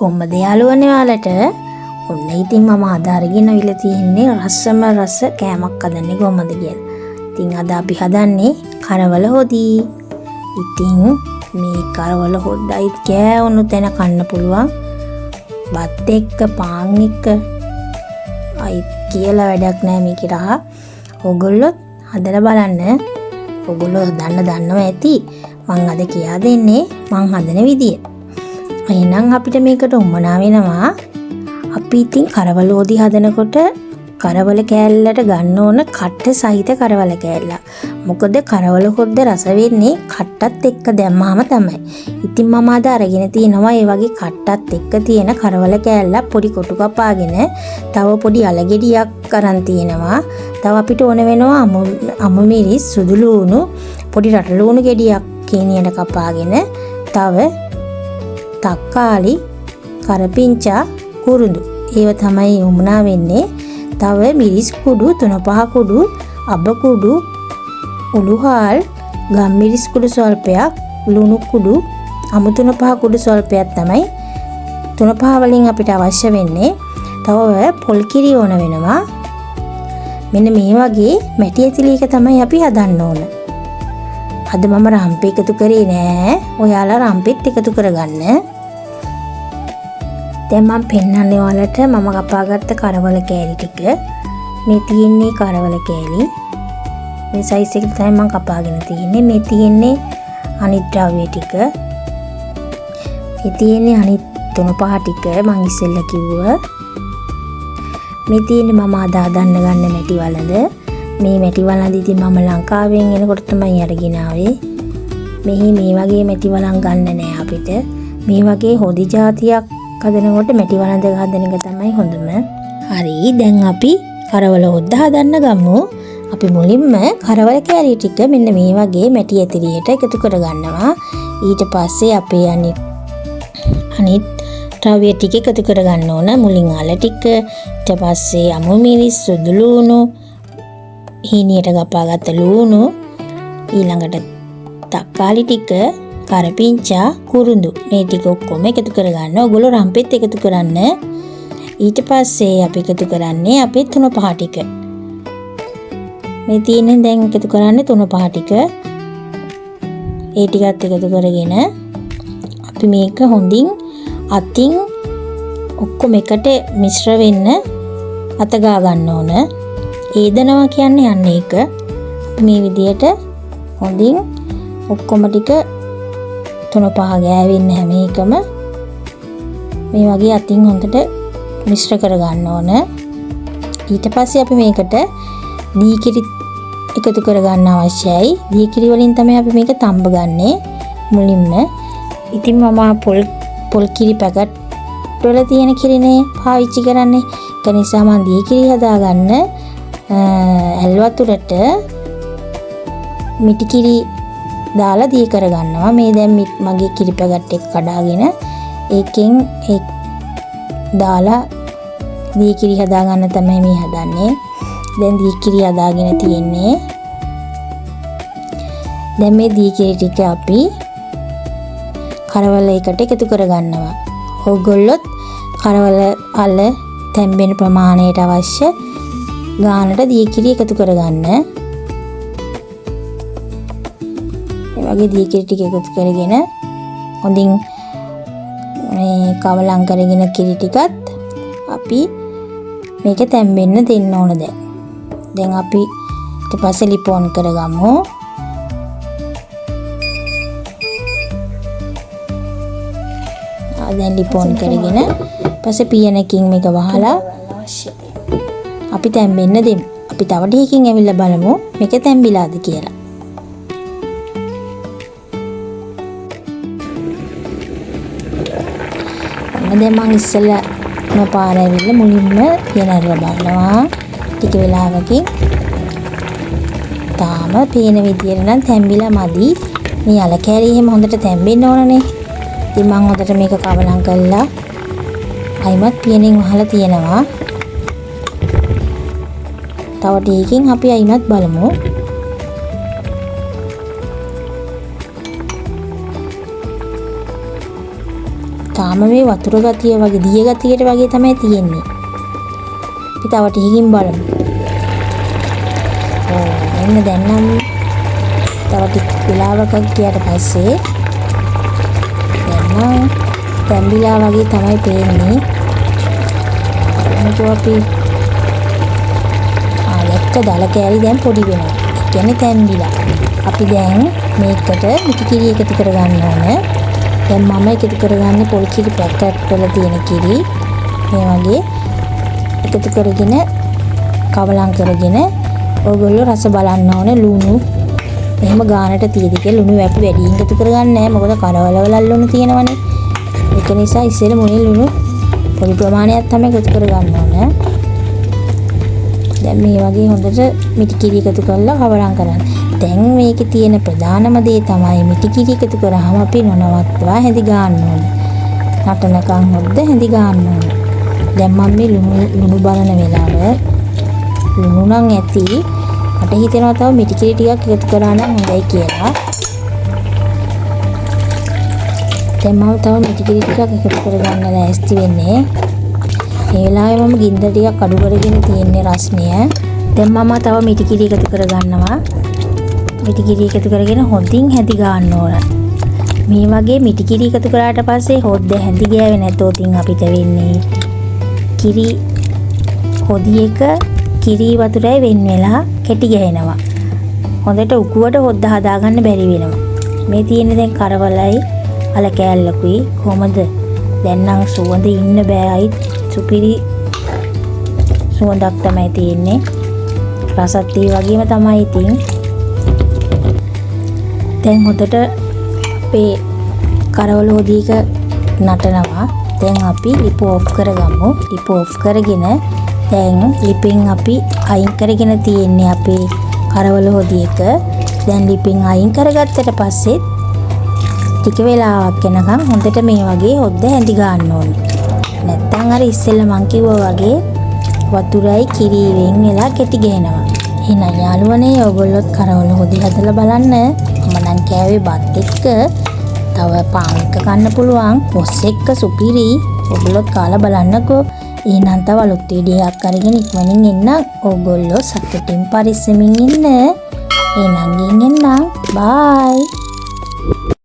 කොහොමද යාළුවනේ ඔයාලට? ඔන්න ඉතින් මම අද අරගෙන අවිලා තියෙන්නේ රසම රස කෑමක් හදන්නේ කොහොමද කියලා. ඉතින් අද අපි හදන්නේ කරවල හොදි. ඉතින් මේ කරවල හොද්දයි කෑවුණු තැන කන්න පුළුවන්. බත් එක්ක පාන් එක්ක අයි කියලා වැඩක් නැහැ මේකට. ඔයගොල්ලෝ හදලා බලන්න. ඔයගොල්ලෝ දන්නව ඇති. මං අද කියා දෙන්නේ මං හදන විදිය. එහෙනම් අපිට මේකට උමනා වෙනවා. අපි ඉතින් කරවල හොදි හදනකොට කරවල කෑල්ලට ගන්න ඕන කට්ට සහිත කරවල කෑල්ල. මොකද කරවල හොද්ද රස වෙන්නේ කට්ටත් එක්ක දැම්මාම තමයි. ඉතින් මම අද අරගෙන තිනවා ඒ වගේ කට්ටත් එක්ක තියෙන කරවල කෑල්ල පොඩි කොටු කපාගෙන තව පොඩි අලගෙඩියක් අරන් තිනවා. තව අපිට ඕන වෙනවා අමු මිරිස්, සුදු ලූණු, පොඩි රට ලූණු ගෙඩියක් කීනියට කපාගෙන තව තක්කාලි, කරපිංචා, කුරුඳු ඒව තමයි උමනා වෙන්නේ. තව මිරිස් කුඩු 3-5 කුඩු, අබ කුඩු, උළුහාල්, ගම්මිරිස් කුඩු ස්වල්පයක්, ලුණු කුඩු, අමු 3-5 කුඩු ස්වල්පයක් තමයි 3-5 වලින් අපිට අවශ්‍ය වෙන්නේ. තව පොල් කිරි ඕන වෙනවා. මෙන්න මේ වගේ මැටි ඇතිලි එක තමයි අපි හදන්න ඕන. අද මම රම්පේ එකතු කරේ නෑ. ඔයාලා රම්පෙත් එකතු කරගන්න. දැන් මම පෙන්නන්නේ ඔයාලට මම කපාගත්ත කරවල කෑලි ටික. මේ තියෙන්නේ කරවල කෑලි. මේ සයිස් එකට තමයි මම කපාගෙන තියෙන්නේ. මේ තියෙන්නේ අනිත් ද්‍රව්‍ය ටික. මේ තියෙන්නේ අනිත් 3-5 ටික මම ඉස්සෙල්ලා කිව්වා. මේ තියෙන්නේ මම අද හදන්න ගන්න මැටි වලද. මේ මැටි වලන් ඉතින් මම ලංකාවෙන් එනකොට තමයි අරගෙන ආවේ. මෙහි මේ වගේ මැටි වලන් ගන්න නෑ අපිට. මේ වගේ හොදි જાතියක් හදනකොට මැටි වලන් දෙක හදන එක තමයි හොඳම. හරි, දැන් අපි කරවල හොද්ද හදන්න ගමු. අපි මුලින්ම කරවල කෑලි ටික මෙන්න මේ වගේ මැටි ඇතිරියට එකතු කරගන්නවා. ඊට පස්සේ අපේ අනිත් ද්‍රව්‍ය ටික එකතු කරගන්න ඕන. මුලින් අල ටික, ඊට පස්සේ අමු මිරිස්, සුදු ලූණු, හීනියට කපාගත්ත ලූණු, ඊළඟට තක්කාලි ටික, කරපිංචා, කුරුඳු මේ ටික ඔක්කොම එකතු කරගන්න. ඔයගොල්ලෝ රම්පෙත් එකතු කරන්න. ඊට පස්සේ අපි එකතු කරන්නේ අපේ 3-5 ටික. මේ තියෙන්නේ දැන් එකතු කරන්නේ 3-5 ටික. ඒ ටිකත් එකතු කරගෙන අපි මේක හොඳින් අතින් ඔක්කොම එකට මිශ්‍ර වෙන්න අත ගා ගන්න ඕන. ඒදනවා කියන්නේ යන්නේ ඒක. මේ විදියට හොඳින් ඔක්කොම ටික 3-5 ගෑවෙන්න හැම එකම මේ වගේ අතින් හොඳට මිශ්‍ර කර ගන්න ඕන. ඊට පස්සේ අපි මේකට දීකිරි එකතු කර ගන්න අවශ්‍යයි. දීකිරි වලින් තමයි අපි මේක තඹ ගන්නේ මුලින්ම. ඉතින් මම පොල් කිරි පැකට් වල තියෙන කිරිනේ පාවිච්චි කරන්නේ. ඒක නිසා මම දීකිරි හදාගන්න ඇල් වතුරට මිටි කිරි දාලා දී කරගන්නවා. මේ දැන් මගේ කිරි පැකට් එක කඩාගෙන ඒකෙන් දාලා දී කිරි හදාගන්න තමයි මේ හදන්නේ. දැන් දී කිරි හදාගෙන තියෙන්නේ. දැන් මේ දී කිරි ටික අපි කරවල එකට එකතු කරගන්නවා. ඕගොල්ලොත් කරවල අල තැම්බෙන ප්‍රමාණයට අවශ්‍ය ගානට දී කිරි එකතු කරගන්න. ඒ වගේ දී කිරි ටික එකතු කරගෙන හොඳින් මේ කවලම් කරගෙන කිරි ටිකත් අපි මේක තැම්බෙන්න දෙන්න ඕන. දැන් අපි ඊට පස්සේ ලිපෝන් කරගමු. දැන් ලිපෝන් කරගෙන පස්සේ පියනකින් මේක වහලා අපි තැම්බෙන්න දෙමු. අපි තව ටිකකින් ඇවිල්ලා බලමු මේක තැම්බිලාද කියලා. දැන් මම ඉස්සෙල්ලා පාර ඇවිල්ලා මුලින්ම පියන අරලා බලනවා. ටික වෙලාවකින් තාම පේන විදියට නම් තැම්බිලා මදි. මේ අල කෑලි එහෙම හොඳට තැම්බෙන්න ඕනනේ. ඉතින් මම හොඳට මේක කවලම් කරලා අයිමත් පියනෙන් වහලා තියෙනවා. තව ටිකකින් අපි අයිමත් බලමු. තාම මේ වතුර ගතිය වගේ දිය ගතියට වගේ තමයි තියෙන්නේ. අපි තව ටිකකින් බලමු. මෙන්න දැන් නම් තව ටික වෙලාවක ගියාට පස්සේ දැන් නම් තැඹිලා වගේ තමයි පේන්නේ. මොකද අපි ආයෙත් දල කෑලි දැන් පොඩි වෙනවා. ඒ කියන්නේ තැඹිලා. අපි දැන් මේකට මිටි කිරි එකතු කරගන්න ඕනේ. දැන් මම එකතු කරගන්නේ පොල් කිරි පැකට් වල තියෙන කිරි. මේ වගේ එකතු කරගෙන කවලම් කරගෙන ඔයගොල්ලෝ රස බලන්න ඕනේ ලුණු. එහෙම ගානට තියෙදි කියලා ලුණු වැටි වැඩියෙන් එකතු කරගන්න නැහැ. මොකද කරවල වල ලුණු තියෙනවනේ. ඒක නිසා ඉස්සෙල්ලා මුලින් ලුණු පොඩි ප්‍රමාණයක් තමයි එකතු කරගන්න ඕනේ. දැන් මේ වගේ හොඳට මිටි කිරි එකතු කරලා කවලම් කරන්න. දැන් මේකේ තියෙන ප්‍රධානම දේ තමයි මිටි කිරි එකතු කරාම අපි නොනවත්වා හැදි ගන්න ඕනේ. නටනකම් හොද්ද හැදි ගන්න ඕනේ. දැන් මම මේ ලුණු බලන වෙලාව ලුණු නම් ඇති. මට හිතෙනවා තව මිටි කිරි ටිකක් එකතු කරා නම් හොඳයි කියලා. දැන් මම තව මිටි කිරි ටිකක් එකතු කරගන්න ලෑස්ති වෙන්නේ. ඒ වෙලාවේ මම ගින්දර ටිකක් අඩු කරගෙන තියෙන්නේ රස්නය. දැන් මම තව මිටි කිරි එකතු කරගන්නවා. මිටි කිරි එකතු කරගෙන හොඳින් හැදි ගන්න ඕන. මේ වගේ මිටි කිරි එකතු කරාට පස්සේ හොද්ද හැදි ගෑවේ නැතොත් අපිට වෙන්නේ කිරි හොදි එක කිරි වතුරයි වෙන් වෙලා කැටි ගහනවා. හොඳට උකුවට හොද්ද හදාගන්න බැරි වෙනවා. මේ තියෙන්නේ දැන් කරවලයි අල කෑල්ලකුයි කොහමද? දැන් නම් සුවඳ ඉන්න බෑයි සුපිරි සුවඳක් තමයි තියෙන්නේ. රසත් ඒ වගේම තමයි ඉතින්. දැන් හොඳට අපේ කරවල හොදියක නටනවා. දැන් අපි ලිප ඔෆ් කරගමු. ලිප ඔෆ් කරගෙන දැන් ලිපෙන් අපි අයින් කරගෙන තියෙන්නේ අපේ කරවල හොදියක. දැන් ලිපෙන් අයින් කරගත්තට පස්සේ ටික වෙලාවක් යනකම් හොඳට මේ වගේ හොද්ද හැඳි ගන්න ඕනේ. නැත්තම් අර ඉස්සෙල්ලා මං කිව්වා වගේ වතුරයි කිරි වෙන් වෙලා කෙටි ගහනවා. එහෙනම් යාළුවනේ ඔයගොල්ලොත් කරවල හොදි හදලා බලන්න. මම නම් කෑවේ බත් එක්ක තව පාන් එක ගන්න පුළුවන්. පොස් එක්ක සුපිරි. ඔයගොල්ලොත් කාලා බලන්නකෝ. එහෙනම් තව අලුත් වීඩියෝ එකක් අරගෙන ඉක්මනින් එන්න. ඔයගොල්ලෝ සතුටින් පරිස්සමින් ඉන්න. එහෙනම් ගිහින් එන්නම්. බයි.